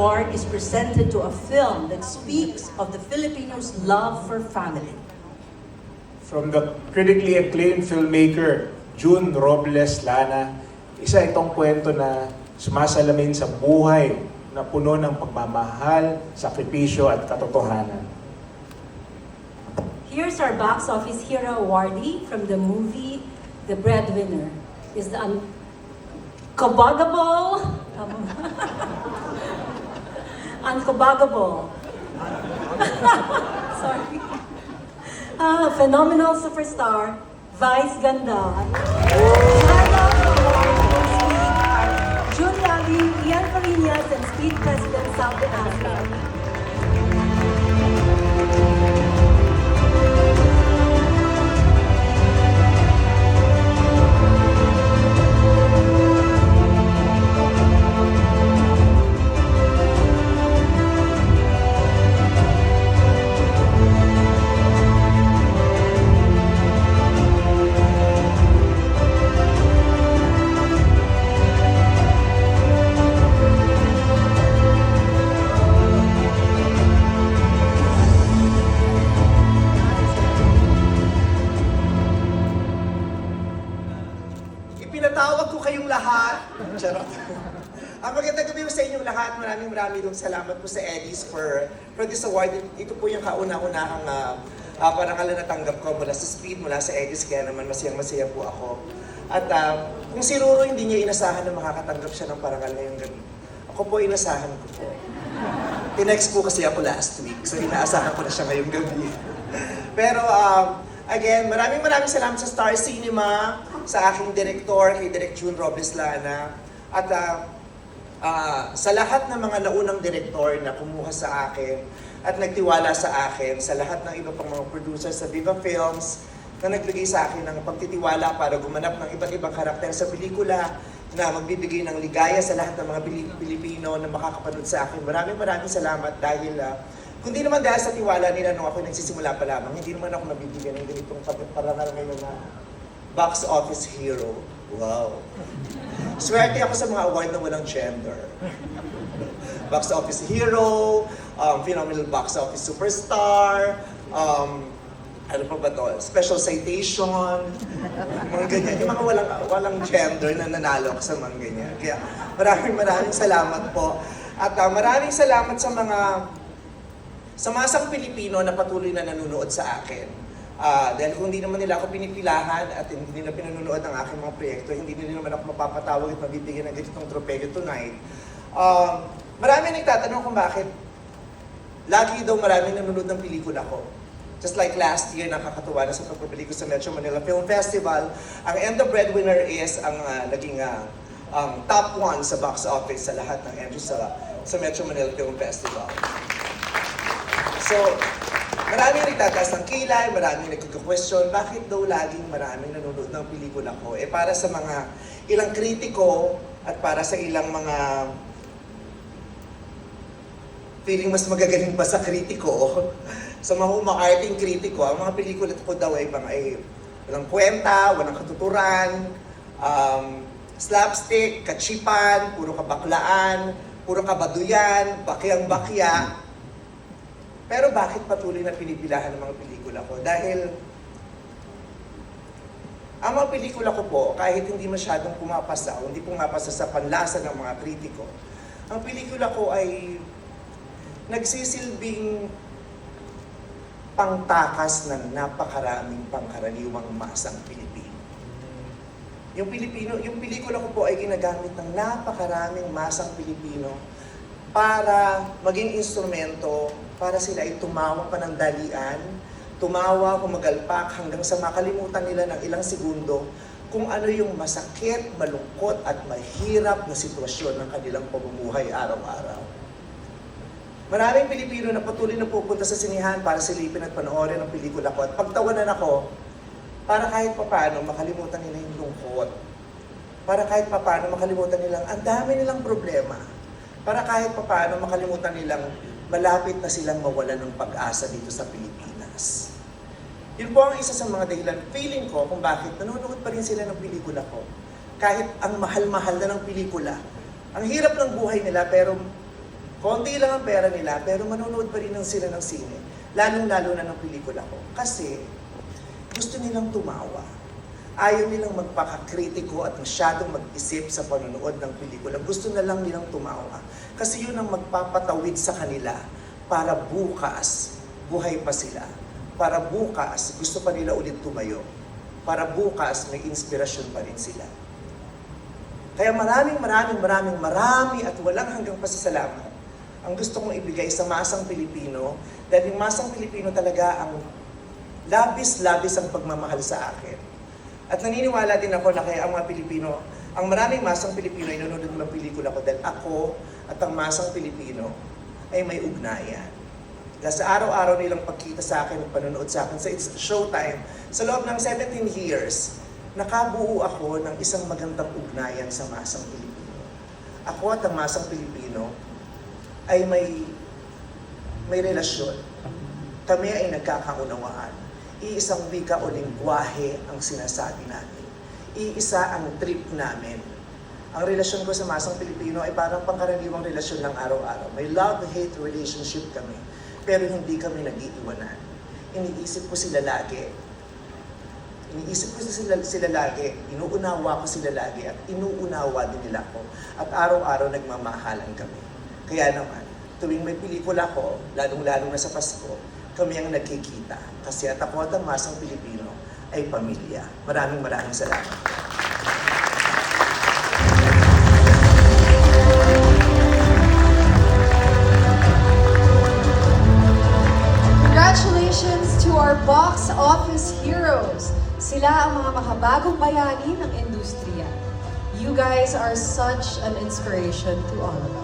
award is presented to a film that speaks of the Filipinos' love for family. From the critically acclaimed filmmaker June Robles Lana, isa itong kwento na sumasalamin sa buhay na puno ng pagmamahal, sakripisyo at katotohanan. Here's our box office hero awardee from the movie The Breadwinner. Is the unkabagable, unkabagable, sorry, phenomenal superstar, Vice Ganda. June Lavi, Ian Farinas, and Speed President South Africa. Pinatawag ko kayong lahat. Charot. Ang magandang gabi sa inyong lahat. Maraming salamat po sa Eddies for this award. Ito po yung kauna-unahang parangal na natanggap ko mula sa Speed, mula sa Eddies. Kaya naman masayang-masaya po ako. At kung si Ruro hindi niya inasahan na makakatanggap siya ng parangal ngayong gabi, ako po inasahan ko po. Tinext po kasi ako last week, so inaasahan ko na siya ngayong gabi. Pero again, maraming salamat sa Star Cinema, sa aking direktor, kay Direk June Robles Lana, at sa lahat ng mga naunang direktor na kumuha sa akin at nagtiwala sa akin, sa lahat ng iba pang mga producers sa Viva Films na nagbigay sa akin ng pagtitiwala para gumanap ng iba't ibang karakter sa pelikula na magbibigay ng ligaya sa lahat ng mga Pilipino na makakapanood sa akin. Maraming salamat dahil kundi naman dahil sa tiwala nila nung ako nagsisimula pa lamang, hindi naman ako mabibigyan ng ganitong parangal ngayon na box office hero. Wow. Swerte ako sa mga award na walang gender. Box office hero, phenomenal box office superstar, ano pa ba to? Special citation, mga ganyan. Yung mga walang gender na nanalo ako sa mga ganyan. Kaya maraming salamat po. At maraming salamat sa masang Pilipino na patuloy na nanonood sa akin. Dahil kung hindi naman nila ako pinipilahan at hindi nila pinununood ang aking mga proyekto, hindi nila naman ako mapapatawag at mabibigyan ng ganitong tropeyo tonight. Marami nagtatanong kung bakit lagi daw maraming nanonood ng pelikula ko. Just like last year, nakakatuwa na sa pagpapili ko sa Metro Manila Film Festival, ang And the Breadwinner is ang naging top 1 sa box office sa lahat ng entries sa Metro Manila Film Festival. So, maraming nagtataas ng kilay, maraming nagkaka-question, bakit daw laging maraming nanonood ng pelikula ko? Para sa mga ilang kritiko at para sa ilang mga feeling mas magagaling pa sa kritiko, sa mga umaarting kritiko, ang mga pelikula ko daw ay walang kwenta, walang katuturan, slapstick, kachipan, puro kabaklaan, puro kabaduyan, bakyang-bakya. Pero bakit patuloy na pinipilahan ng mga pelikula ko? Dahil ang mga pelikula ko po, kahit hindi masyadong pumapasa o hindi pumapasa sa panlasa ng mga kritiko, ang pelikula ko ay nagsisilbing pangtakas ng napakaraming pangkaraniwang masang Pilipino. Yung pelikula ko po ay ginagamit ng napakaraming masang Pilipino para maging instrumento para sila ay tumawa panandalian, tumawa, humagalpak hanggang sa makalimutan nila ng ilang segundo kung ano yung masakit, malungkot at mahirap na sitwasyon ng kanilang pamumuhay araw-araw. Maraming Pilipino na patuloy na pupunta sa sinihan para silipin at panoorin ang pelikula ko at pagtawanan ako para kahit papaano makalimutan nila yung lungkot. Para kahit papaano makalimutan nilang ang dami nilang problema. Para kahit papaano makalimutan nilang malapit na silang mawalan ng pag-asa dito sa Pilipinas. Yun po ang isa sa mga dahilan, feeling ko kung bakit nanonood pa rin sila ng pelikula ko. Kahit ang mahal-mahal na ng pelikula. Ang hirap ng buhay nila pero Konti lang ang pera nila, pero manonood pa rin sila ng sine. Lalong-lalo na ng pelikula ko. Kasi gusto nilang tumawa. Ayaw nilang magpakakritiko at masyadong mag-isip sa panonood ng pelikula. Gusto na lang nilang tumawa. Kasi yun ang magpapatawid sa kanila para bukas, buhay pa sila. Para bukas, gusto pa nila ulit tumayo. Para bukas, may inspirasyon pa rin sila. Kaya marami at walang hanggang pasasalamat ang gusto kong ibigay sa masang Pilipino, dahil yung masang Pilipino talaga ang labis-labis ang pagmamahal sa akin. At naniniwala din ako na kaya ang mga Pilipino, ang maraming masang Pilipino ay nanonood ng pelikula ko dahil ako at ang masang Pilipino ay may ugnayan. Dahil sa araw-araw nilang pagkita sa akin at panonood sa akin sa It's Showtime, sa loob ng 17 years, nakabuo ako ng isang magandang ugnayan sa masang Pilipino. Ako at ang masang Pilipino ay may relasyon. Kami ay nagkakaunawaan. Iisang wika o lingwahe ang sinasabi namin. Iisa ang trip namin. Ang relasyon ko sa masang Pilipino ay parang pangkaraniwang relasyon ng araw-araw. May love-hate relationship kami, pero hindi kami nag-iiwanan. Iniisip ko sila lagi. Inuunawa ko sila lagi, at inuunawa din nila ako. At araw-araw nagmamahalan kami. Kaya naman, tuwing may pelikula ko, lalong-lalo na sa Pasko, kami ang nagkikita. Kasi at ako at ang masang Pilipino ay pamilya. Maraming salamat. Congratulations to our box office heroes. Sila ang mga makabagong bayani ng industriya. You guys are such an inspiration to all of us.